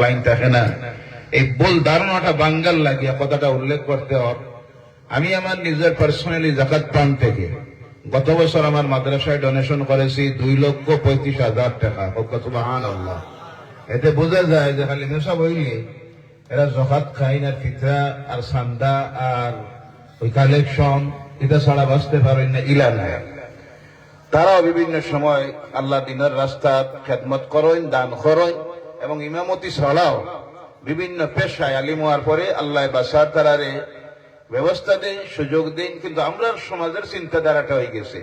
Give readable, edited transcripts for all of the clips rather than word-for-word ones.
Line থাকে না, এই বল ধারণাটা বাঙ্গাল লাগিয়া কথাটা উল্লেখ করতে হর। আমি আমার নিজের পার্সোনালি জাকাত পান থেকে গত বছর আমার মাদ্রাসায় ডোনেশন করেছি 2,35,000 টাকা। সুবহানাল্লাহ। এতে বোঝা যায় যে খালি নেশা বইলে এরা জাকাত খাইন আর ফিতরা আর সান্দা আর ওই কালেকশন এটা ছাড়া বাঁচতে পারেন না, ইলা নাই। তারাও বিভিন্ন সময় আল্লাহ দিনের রাস্তা খেদমত করেন, দান করেন এবং ইমামতি ছাড়াও বিভিন্ন পেশায় আলিম হওয়ার পরে আল্লাহ বাসার তারারে ব্যবস্থা দেন, সুযোগ দেন। কিন্তু আমরা সমাজের চিন্তাধারাটা হয়ে গেছে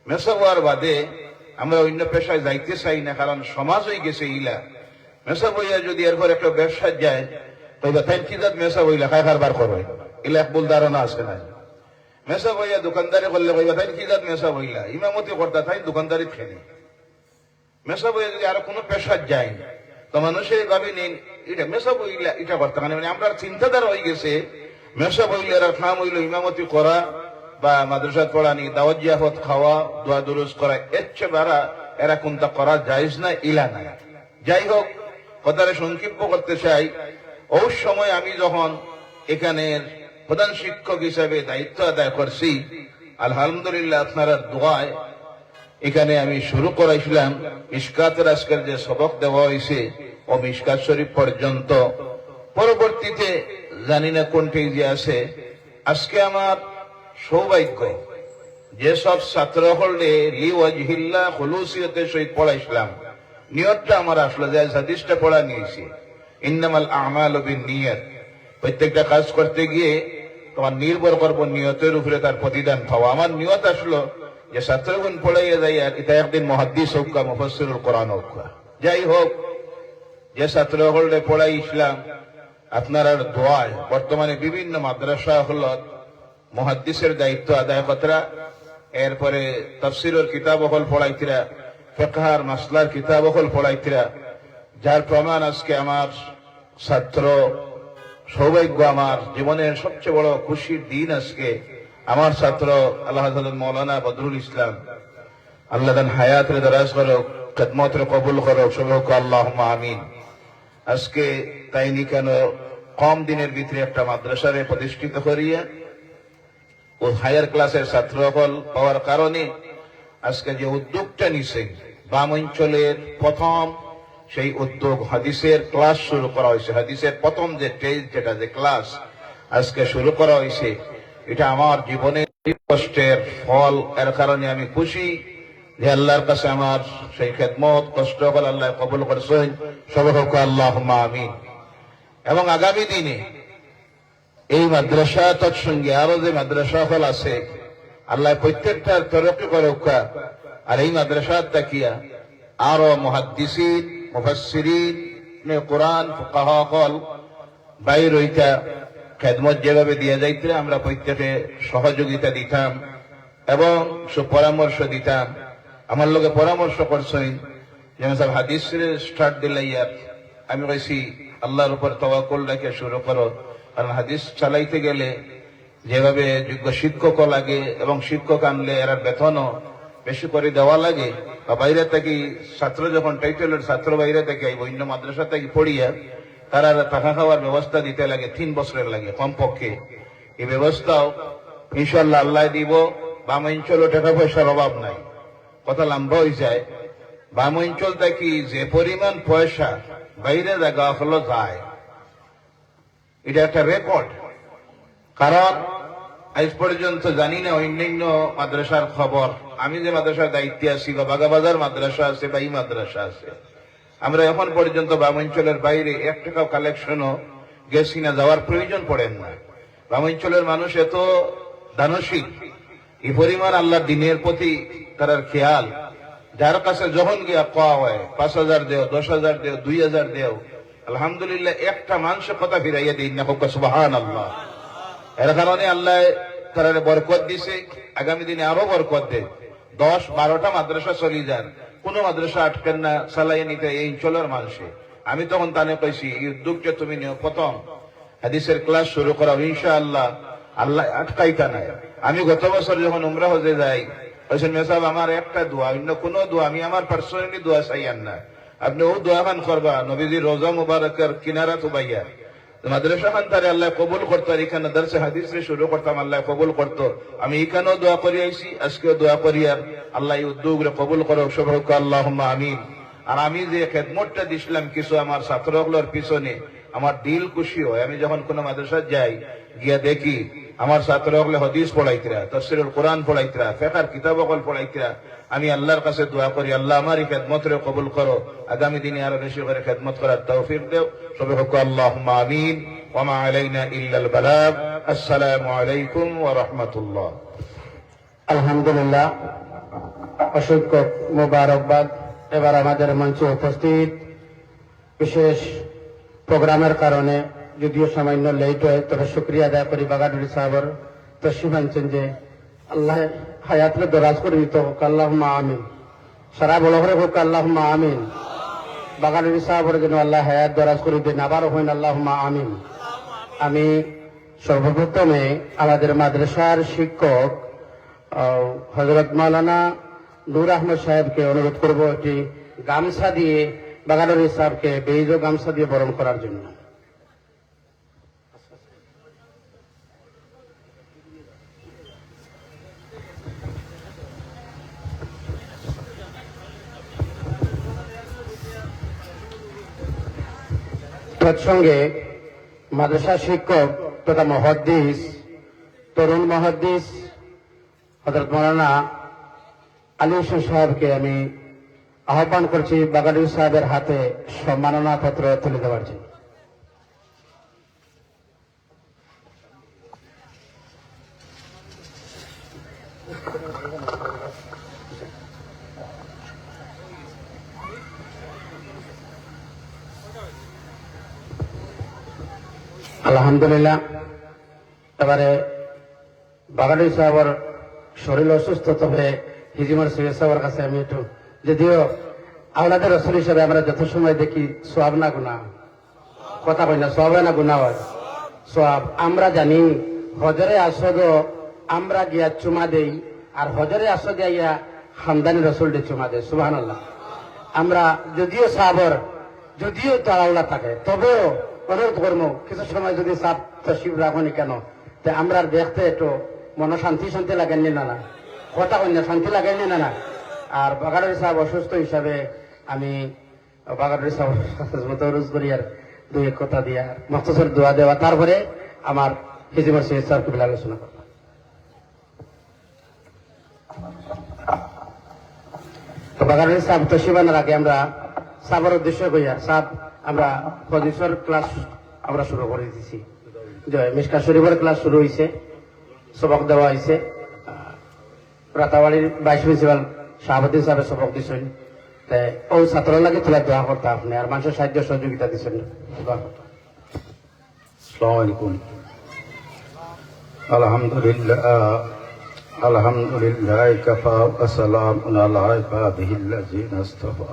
মেসা হওয়ার বাদে আমরা অন্য পেশায় যাইতে চাই না, কারণ সমাজ হয়ে গেছে ইলা। মেসা বইয়া যদি এরপর একটা ব্যবসা যায় তবে তাই কি যাত মেসা বইলা খায় কারবার করে, ইলা এক ভুল ধারণা আছে না। মেসা বইয়া দোকানদারি করলে কইবা তাই কি যাত মেসা বইলা, ইমামতি করতা তাই দোকানদারি খেলে। মেসা বইয়া যদি আরো কোনো পেশার যায় তো মানুষের ভাবে নেই এটা মেসা বইলা এটা করতে, মানে আমরা চিন্তাধারা হয়ে গেছে মেসা বইলে এরা খাম হইল ইমামতি করা বা মাদ্রাসাত পড়ানি, দাওয়াত জিয়াফত খাওয়া, দোয়া দুরুজ করা, এর চেয়ে বাড়া এরা কোনটা করা জায়েজ না, ইলা নাই। যাই হোক, কথাটা সংক্ষিপ্ত করতে চাই। ওই সময় আমি যখন এখানের প্রধান শিক্ষক হিসাবে দায়িত্ব আদায় করছি, আলহামদুলিল্লাহ আপনারা দোয়ায় এখানে আমি শুরু করাইছিলাম মিশকাতের আজকের যে সবক দেওয়া হয়েছে ও মিশকাত শরীফ পর্যন্ত। পরবর্তীতে জানি না কোনটি যে আছে। আজকে আমার সৌভাগ্য যেসব ছাত্র হলে লিওয়াজহিল্লাহ খুলুসিয়তের সহিত পড়াইছিলাম, নিয়তটা আমার আসলে যে হাদিসটা পড়া নিয়েছি, ইন্নামাল আমালু বিন্নিয়াত। প্রত্যেকটা কাজ করতে গিয়ে তোমার নির্ভর করবো নিয়তের উপরে তার প্রতিদান পাওয়া। আমার নিয়ত আসলো যে ছাত্রগুণ পড়াইয়া যাই আর এটা একদিন মুহাদ্দিস হোক বা মুফাসসিরুল কোরআন হোক। যাই হোক, যে ছাত্র হলে পড়াই ইসলাম আপনার দোয়ায় বর্তমানে বিভিন্ন মাদ্রাসা হল মুহাদ্দিসের দায়িত্ব আদায় কতরা, এরপরে তাফসীরের কিতাব হল পড়াইতিরা, ফিকহার মাসলার কিতাব হল পড়াইতিরা। যার প্রমাণ আজকে আমার ছাত্র সৌভাগ্য, আমার জীবনের সবচেয়ে বড় খুশির দিন আজকে আমার ছাত্র আল্লাহ হযরত মাওলানা বদরুল ইসলাম, আল্লাহ তার হায়াতের দরাজ করুক, খেদমতের কবুল করুক, সবাই আল্লাহুম্মা আমিন। আজকে তাইনি কেন কম দিনের ভিতরে একটা মাদ্রাসারে প্রতিষ্ঠিত করিয়া ও হায়ার ক্লাসের ছাত্র হল পাওয়ার কারণে আজকে যে উদ্যোগটা নিছে বাম অঞ্চলের প্রথম সেই উদ্যোগ হাদিসের ক্লাস শুরু করা হয়েছে। হাদিসের প্রথম যে টেস্ট যেটা যে ক্লাস আজকে শুরু করা হয়েছে, এটা আমার জীবনের কষ্টের ফল। এর কারণে আমি খুশি যে আল্লাহর কাছে আমার সেই খেদমত কষ্ট করে আল্লাহ কবুল করেছেন, সবাই আল্লাহুম্মা আমিন। এবং আগামী দিনে এই মাদ্রাসা তৎসঙ্গে আরো যে মাদ্রাসা হল আছে আল্লাহ প্রত্যেকটার তরক্কি করুক। আর এই মাদ্রাসা তাকিয়া আরো মুহাদ্দিসিন মুফাসসিরিন কোরআন ফুকাহা হল বাইর হইতা খেদমত যেভাবে দিয়ে যাইতে আমরা প্রত্যেকে সহযোগিতা দিতাম এবং সুপরামর্শ দিতাম। আমার লোকে পরামর্শ করছেন যেমন সব হাদিস স্টার্ট দিলে ইয়ার আমি কইছি আল্লাহর উপর তাওয়াক্কুল রেখে শুরু করো, কারণ হাদিস চালাইতে গেলে যেভাবে যোগ্য শিক্ষক লাগে এবং শিক্ষক আনলে এর বেতনও বেশি করে দেওয়া লাগে, বা বাইরে থেকে ছাত্র যখন টাইটেলের ছাত্র বাইরে থেকে অন্য মাদ্রাসা থেকে পড়িয়া তারা টাকা খাওয়ার ব্যবস্থা দিতে লাগে 3 বছরের লাগে কমপক্ষে। এই ব্যবস্থাও ইনশাল্লাহ আল্লাহ দিব। বাম অঞ্চলও টাকা পয়সার অভাব নাই, কথা লম্বা হয়ে যায়। বাম অঞ্চল থেকে যে পরিমাণ পয়সা বাইরে জায়গা হলো যায়, এটা একটা রেকর্ড। কারণ আজ পর্যন্ত জানি না অন্যান্য মাদ্রাসার খবর। আমি যে মাদ্রাসার দায়িত্বে আছি বা বাগাবাজার মাদ্রাসা আছে বা এই মাদ্রাসা আছে, আমরা এখন পর্যন্ত বাম অঞ্চলের বাইরে 1 টাকাও কালেকশনও গেছি না, যাওয়ার প্রয়োজন পড়েন না। বাম অঞ্চলের মানুষ এত দানশীল, এই পরিমাণ আল্লাহ দিনের প্রতি তার খেয়াল, যার কাছে যখন গিয়া পাওয়া হয় 5,000 দেও, 10,000 দেও, 2,000 দেও, আলহামদুলিল্লাহ একটা মানুষের কথা ফিরাইয়া দিন না, হোক সুবহানাল্লাহ। এর কারণে আল্লাহ তারা বরকত দিছে, আগামী দিনে আরো বরকত দেয়। 10-12টা মাদ্রাসা চলি যান, কোন মাদ্রাসা আটকেন না চালাইয়ে নিতে এই অঞ্চলের মানুষে। আমি তখন তানে কইছি এই উদ্যোগটা তুমি নিও, প্রথম হাদিসের ক্লাস শুরু করা ইনশাআল্লাহ, আল্লাহ আটকাইতা নাই। আমি গত বছর যখন উমরা হজে যাই বলছেন মেসাব আমার একটা দোয়া, অন্য কোনো দোয়া আমি আমার পার্সোনালি দোয়া চাইয়ান না, আপনি ও দোয়া খান করবা নবীজি রোজা মুবারকের কিনারা তুবাইয়া মাদ্রাসা খান তারে আল্লাহ কবুল করতো, আর এখানে দর্শে হাদিস রে শুরু করতাম, আল্লাহ কবুল করতো। আমি এখানেও দোয়া করি আইছি, আজকেও দোয়া করি, আর আল্লাহ এই উদ্যোগ রে কবুল করো সবাই আল্লাহুম্মা আমিন। আর আমি যে খেদমতটা দিছিলাম কিছু আমার ছাত্রগুলোর পিছনে, আমার দিল খুশি হয়। আমি যখন কোনো মাদ্রাসা যাই গিয়া দেখি আমার ছাত্রগুলো হাদিস পড়াইতরা, তাফসীরুল কোরআন পড়াইতরা, ফিকহের কিতাবগুলো পড়াইতরা, আমি আল্লাহর কাছে দোয়া করি আল্লাহ আমার এই খেদমতরে কবুল করো, আগামী দিনে আরো বেশি করে খেদমত করার তৌফিক দেও সবাই আল্লাহুম্মা আমিন। ওয়া মা আলাইনা ইল্লাল বালাগ। আসসালামু আলাইকুম ওয়া রাহমাতুল্লাহ। আলহামদুলিল্লাহ, অসংখ্য মোবারকবাদ। এবার আমাদের মঞ্চে উপস্থিত বিশেষ প্রোগ্রামের কারণে যদিও সামান্য লেট হয়, তবে শুক্রিয়া আদায় করি বাগানুরি সাহেবের তশরিফ আনছেন, যে আল্লাহ হায়াতরে দরাজ করে দিত হোক আল্লাহুম্মা আমিন। সারা বড় করে হোক আল্লাহুম্মা আমিন। বাগানুরি সাহেবের জন্য আল্লাহ হায়াত দরাজ করে দেন, আবারও হইন আল্লাহুম্মা আমিন। আমি সর্বপ্রথমে আমাদের মাদ্রাসার শিক্ষক হযরত মাওলানা নূর আহমদ সাহেবকে অনুরোধ করব একটি গামছা দিয়ে বাগানুরি সাহেবকে বেইজ গামছা দিয়ে বরণ করার জন্য। তৎসঙ্গে মাদ্রাসা শিক্ষক তথা মুহাদ্দিস, তরুণ মুহাদ্দিস হযরত মাওলানা আলী হোসেন সাহেবকে আমি আহ্বান করছি বাগানুরি সাহেবের হাতে সম্মাননা পত্র তুলে দেওয়ার জন্য। আলহামদুলিল্লাহ, এবারে বাগানুরি সাহেবের শরীর অসুস্থ, তবে হিজিমর সৈয়দ সাহেবের কাছে আমি একটু, যদিও আওলাদের রসুল হিসেবে আমরা যত সময় দেখি সোয়াব না গুনাহ, কথা কই না সোয়াব না গুনাহ হয় সোয়াব। আমরা জানি হজরে আসদ আমরা গিয়া চুমা দেই, আর হজরে আসদ গিয়া খানদানি রসুল দিয়ে চুমা দেয়, সুবহানাল্লাহ। আমরা যদিও সাহাবর যদিও তাড়াহুড়া থাকে, তবেও অনুরোধ করবো কিছু সময় যদি সাপ তশরিফ রাখনি কেন, তে আমরা দেখতে একটু মন শান্তি শান্তি লাগেননি না, না কথা কই না শান্তি লাগেননি না। আর বাগানুরি সাহেব অসুস্থ হিসাবে আমি বাগানুরি সাহেব রোজ করি আর দুই এক কথা দিয়া মখতসর দোয়া দেওয়া, তারপরে আমার হিজিমর সৈয়দ সাহেব কবিল আলোচনা করবো। তো বাগানুরি সাহেব তশরিফ আনার আগে আমরা সাহেবের উদ্দেশ্য কইয়া সাহেব আমরা হদিসের ক্লাস আমরা শুরু করে দিয়েছি, মিশকাত শরীফের ক্লাস শুরু হয়েছে, সবক দেওয়া হয়েছে। রাতাবাড়ির ভাইস প্রিন্সিপাল শাহাবুদ্দিন সাহেব সবক দিচ্ছেন, ও ছাত্র লাগে তোলা দোয়া করতে আপনি, আর মানুষের সাহায্য সহযোগিতা দিচ্ছেন দোয়া করতে। আসসালামু আলাইকুম। আলহামদুলিল্লাহ আলহামদুলিল্লাহ কাফা ওয়া সালামুন আলা ইবাদিহিল্লাযিনা ইসতাফা।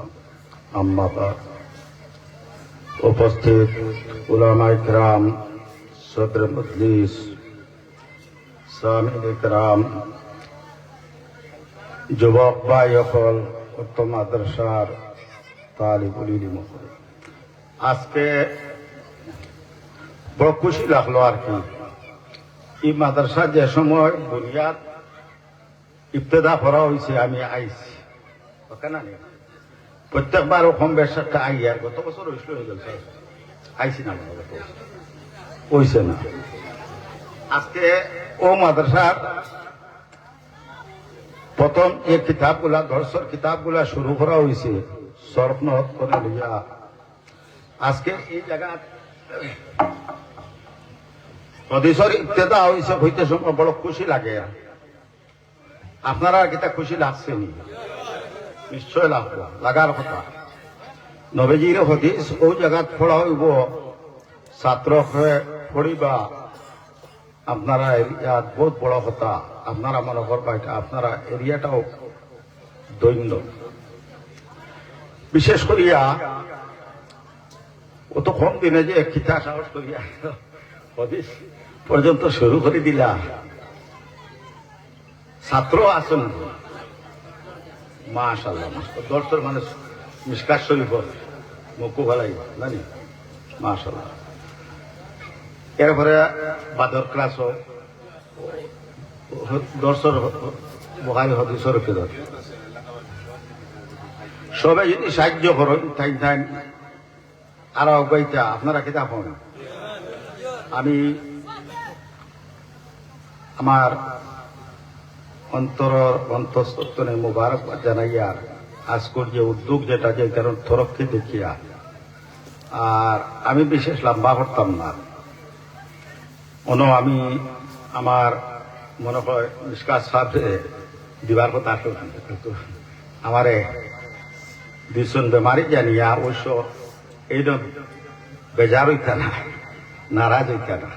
আম্মা বাদ। উপস্থিত উলামায়ে কিরাম, সদর মজলিস, সামিঈন কিরাম, যুবক ভাই সকল, উত্তম মাদ্রাসার তালিবুল ইলম, আজকে বড় খুশি লাগলো আর কি। এই মাদ্রাসা যে সময় বুনিয়াদ ইবতেদা করা হয়েছে আমি আইছি, না প্রত্যেকবার কম বেশ একটা আই, আর গত বছর হয়েছিল হয়ে গেল আইসি না, হয়েছে না। আজকে ও মাদ্রাসার প্রথম এই কিতাবগুলা দর্শর কিতাবগুলা শুরু করা হয়েছে সরফনত করে লইয়া। আজকে এই জায়গা হদিসের ইবতেদা হয়েছে হইতে সময় বড় খুশি লাগে। আপনারা কিতা খুশি লাগছে নি? নিশ্চয় লাগলো, লাগার কথা। নবীজির হদিস ও জায়গাত পড়া হইব, ছাত্র পড়িবা, আপনারা এরিয়াত বহুত বড় কথা। আপনারা মনে করবা এটা আপনারা এরিয়াটাও দৈন্য, বিশেষ করিয়া অত কম দিনে যে খিতা সাহস করিয়া হদিস পর্যন্ত শুরু করে দিলা। ছাত্র আছেন মাশাআল্লাহ, দর্শক মানুষ মিশকাত শরীফ মুখু ভালাই জানি মাশাআল্লাহ। এরপরে বাদর ক্লাস দর্শর বহারি হদিসর ফিরত সবাই যদি সাহায্য করেন তাই তাই আর অবৈতা আপনারা কিতাব হন। আমি আমার অন্তঃস্থনে মুবারকবাদ জানাইয়া আজকের যে উদ্যোগ যেটা যে কারণ থরককে দেখিয়া আর আমি বিশেষ লম্বা করতাম না আমি আমার মনে হয় মিসকাত সাহেব দিবার কথা আসলে কিন্তু আমারে ভীষণ বেমারি জানিয়া অবশ্য এইরকম বেজার হইতা না নারাজ হইতা না।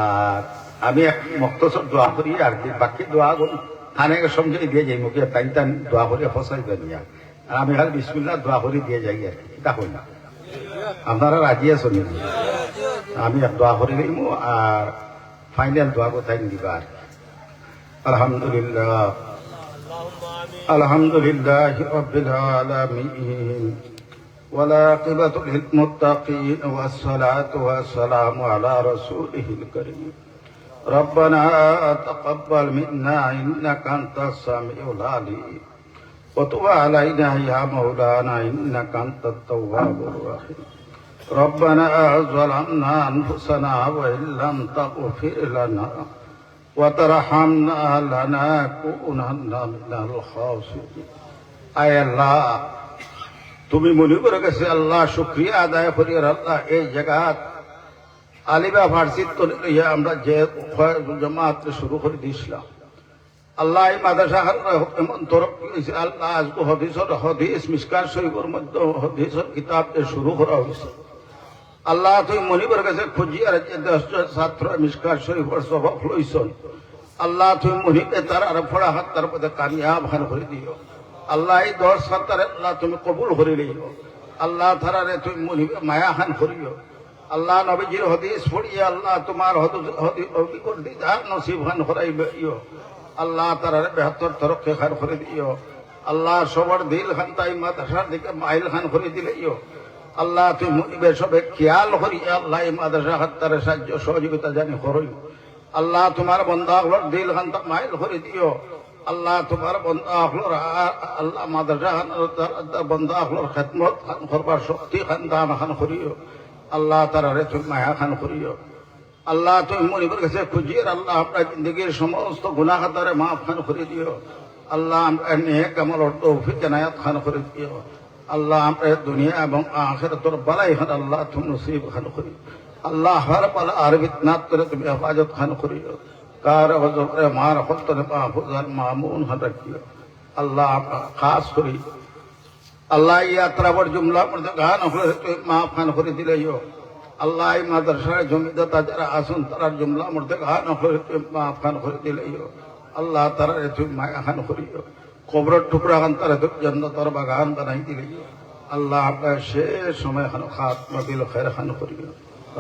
আর আমি এক মক্তসর দোয়া করি আর কি বাকি দোয়া থানে সমঝে দিয়ে যাই মুখে তাই তান দোয়া করে ফসাই জানিয়া আর আমি খালি বিসমিল্লাহ দোয়া করে দিয়ে যাই আর কি তা কই না আপনারা রাজি আছেন আমি এক দোয়া করে নিব আর ফাইনাল দোয়া কোথায় দিবা আর আলহামদুলিল্লাহ আলহামদুলিল্লাহ রাব্বিল আলামিন والعاقبة للمتقين والصلاة والسلام على رسوله الكريم ربنا تقبل منا إنك أنت السميع العليم وتب علينا يا مولانا إنك أنت التواب الرحيم ربنا ظلمنا أنفسنا وإن لم تغفر لنا وترحمنا لنكونن من الخاسرين أي الله তুমি মনে করে গেছে আল্লাহ শুকরিয়া আদায় করি আল্লাহ এই জায়গা আলিবা ফার্সিত আমরা যে জমাত শুরু করে দিয়েছিলাম আল্লাহ এই মাদ্রাসা এমন তরফ আল্লাহ আজকে হদিস মিসকাত শরীফের মধ্যে হদিসের কিতাব শুরু করা হয়েছে আল্লাহ তুই মনে করে গেছে খুঁজিয়ার যে 10 ছাত্র মিসকাত শরীফের সবক লইছেন আল্লাহ তুই মনে তার আর ফোড়া হাত তার মধ্যে কামিয়াব খান করে দিও আল্লাহ এই 10 ছাত্রের আল্লাহ তুমি কবুল করে নিও আল্লাহ তারারে তুমি মনিবে মায়া খান করিও আল্লাহ নবীজির হদিস পড়িয়া আল্লাহ তোমার অভিজ্ঞতা দিদার নসিব খান করাইও আল্লাহ তারারে 72 তরক্কে খান করে দিও আল্লাহ সবার দিল খান তাই মাদ্রাসার দিকে মাইল খান করে দিলেও আল্লাহ তুমি মনিবে সবে খেয়াল করিয়া আল্লাহ এই মাদ্রাসা হাত্তারে সাহায্য সহযোগিতা জানি করইও আল্লাহ তোমার বন্দাগুলোর দিল খান তা মাইল করে দিও আল্লাহ তোমার বন্দা আল্লাহ মাদ্রাসা বন্দা খেদমত করবার শক্তি খান দান খান করিও আল্লাহ তারারে তুমি মায়া খান করিও আল্লাহ তুমি মনিবের কাছে খুঁজিয়ে আল্লাহ আপনার জিন্দগির সমস্ত গুনাহ খাতারে মাফ খান করে দিও আল্লাহ আমরা নেক আমল তৌফিক ইনায়াত খান করে দিও আল্লাহ আমরা দুনিয়া এবং আখিরাতের বালাই খান আল্লাহ তুমি নসিব খান করিও আল্লাহ হর বালা আর বিতনাত করে তুমি হেফাজত খান করিও कार वजह मार खुद महफूज मामून रखियो अल्लाह खास करी अल्लाह यात्रा पर जुमला पर गान माफ खान করে দিলেও আল্লাহ এই মাদ্রাসার জমিদাতা যারা আসুন তারা জুমলা মধ্যে গান মাফ খান করে দিলেও আল্লাহ তারা তুমি মায়া খান করিও কবর টুকরা খান তারা জান্নাতের বাগান বানাই দিলেও আল্লাহ আপনার শেষ সময় খান খাতমা বিল খায়র খান করিও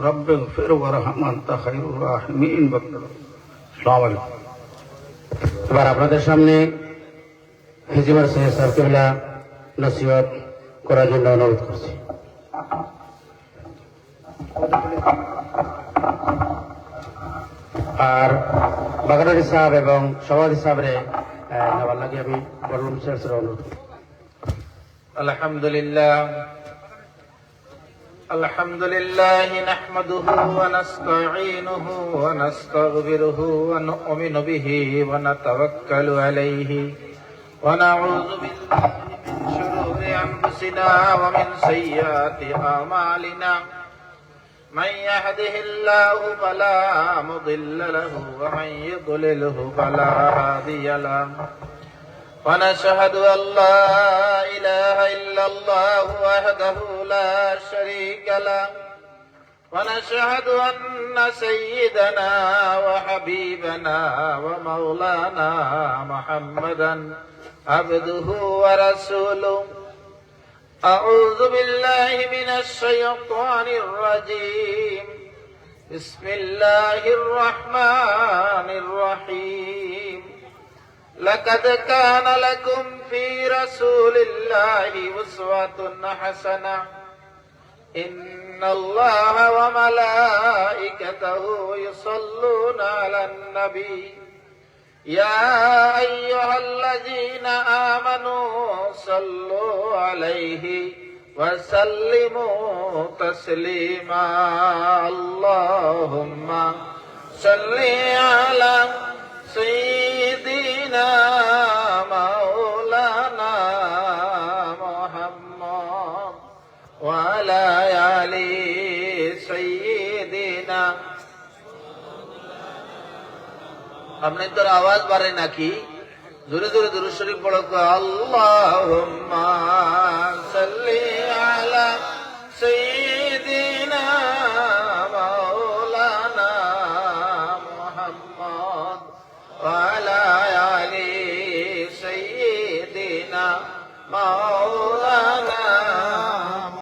রব্বে ফির ওয়ারহাম আনতা খায়রুর রাহিমিন বকর এবার আপনাদের সামনে হিজিমার সৈয়দ সাহেব কেবলা নসিহত করার জন্য অনুরোধ করছি। আর বাগানারি সাহেব এবং সভাপতি সাহেবরে নেওয়ার লাগে আমি বললাম শেষ অনুরোধ করি। আলহামদুলিল্লাহ الحمد لله نحمده ونستعينه ونستغفره ونؤمن به ونتوكل عليه ونعوذ بالله من شرور أنفسنا ومن سيئات أعمالنا من يهده الله فلا مضل له ومن يضلله فلا هادي له ونشهد أن لا إله إلا الله وحده لا شريك له ونشهد أن سيدنا وحبيبنا ومولانا محمدا عبده ورسوله أعوذ بالله من الشيطان الرجيم بسم الله الرحمن الرحيم لقد كان لكم في رسول الله أسوة حسنة إن الله وملائكته يصلون على النبي يا أيها الذين آمنوا صلوا عليه وسلموا تسليما اللهم صل على سيدنا مولانا محمد وعلى آل سيدنا আপনি তোর আওয়াজ বাড়ে নাকি জোরে জোরে দুরূদ শরীফ পড়ো আল্লাহুম্মা সাল্লি আলা